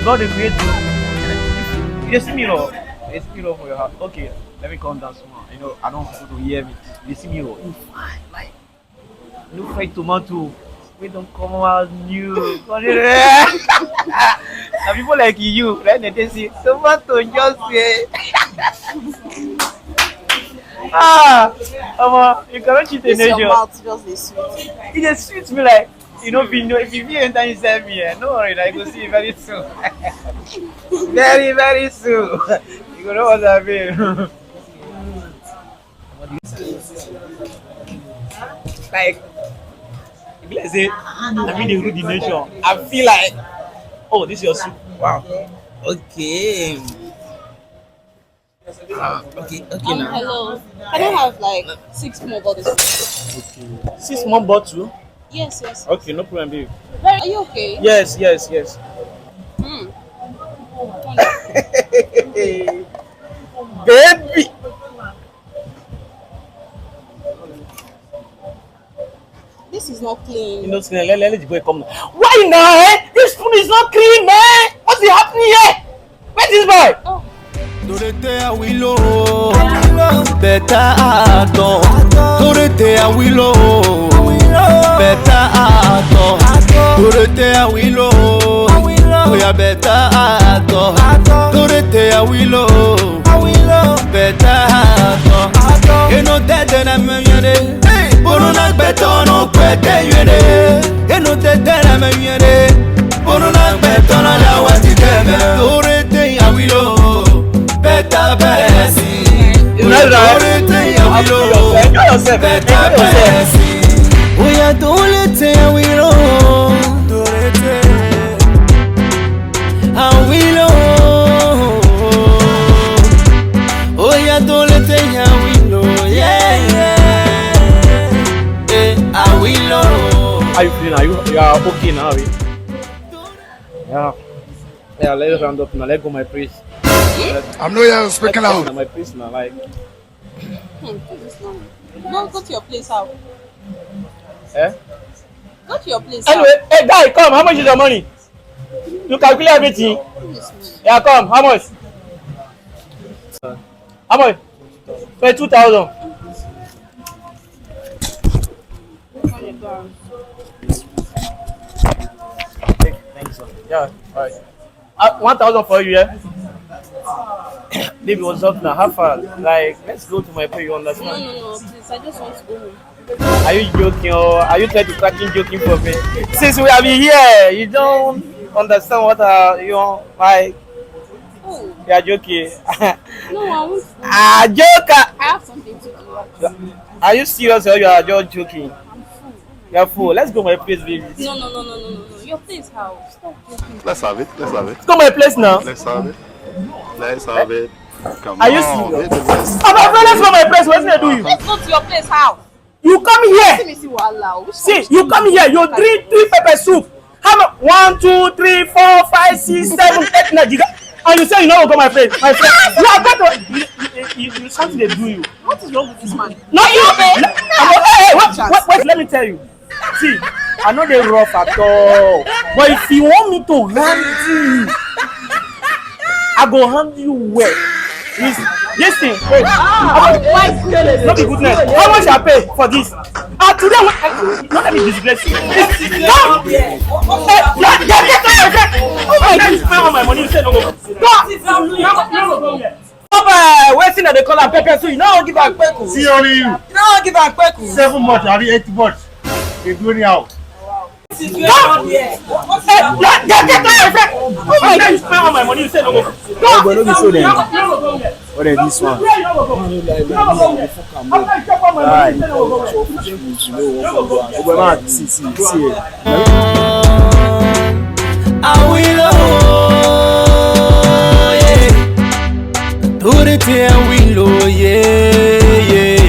God will create you. You see me, no. You see me, no, for your house. Okay, let me calm down small. I don't want people to hear me. You see me, no. You fine, like no fried tomato. We don't come out new. And people like you, right? They say tomato just say. You cannot cheat a This your nation. mouth just dey sweet. It just sweets me like if you enter inside me, no worry, I go see you very soon. Very, very soon. You go know what I mean. Like, let's say I'm in the root nation. I feel like, oh, this is your soup. Wow. Okay. Okay now. Hello. Can I have like 6 more bottles? Okay. 6 more bottle. Yes. Okay, no problem, babe. Are you okay? Yes. Hmm. Baby. This is not clean. Let the boy come now. Why now, eh? This spoon is not clean, man. What's happening here? Where's this boy? Oh. Torete Awilo, better ato. Torete Awilo, better ato. Torete Awilo, we are better ato. Torete Awilo, better ato. You know that I mean it. Boruna better no kwete yere. You know that I mean it. Boruna better no la wati keme. Torete Awilo. Better blessing. Enjoy yourself. We are doing it, we know. And we know. We are doing it, and we know. Yeah. And we know. How you feeling? You are okay now, eh? Yeah, let's round up now. Let's go my praise. I'm not here speaking out. My place now, like. No, go to your place out. Eh? Go to your place Anyway, out. hey guy, come. How much is your money? You calculate everything. Yeah, come. How much? How much? 2,000. Thanks, sir. Yeah, alright. 1,000 for you, yeah? Baby, what's up now? How far? Like, let's go to my place, you understand? No, please. I just want to go home. Are you joking or are you trying to cracking joking for me? Since we have been here, you don't understand what like. Oh, You are joking. no, I won't. Joker! I have something to do. Are you serious or you are just joking? I'm full. You are full. Let's go my place, baby. No. Your place how? Stop joking. Let's have it. Let's go my place now. Let's have it. Come Are on. you serious? Hit the best. Oh, my friend, let's go my place. What's gonna do you? Let's go to your place how? You come here. Let me see what allow. See, you come here. You drink 3 pepper soup. How much? 1, 2, 3, 4, 5, 6, 7, 8, 9. And you say you know go my place. My friend, you are going to. You something they do you. What is wrong with this man? No, you. okay? Hey, wait. Let me tell you. See, I know they rough at all. But if you want me to handle you, I go handle you well. This thing, wait. My goodness. Not be goodness. How much I pay for this? Today, not let me disgrace you. Come! Get all my money. You say no go. Stop wasting at the color pepper so you don't give back peku. See only you. You don't give back peku. 7 months, I 8 months. They do anyhow. Get all my money. You say no go. Oh, but no be so then. What is this one? Awilo, yeah.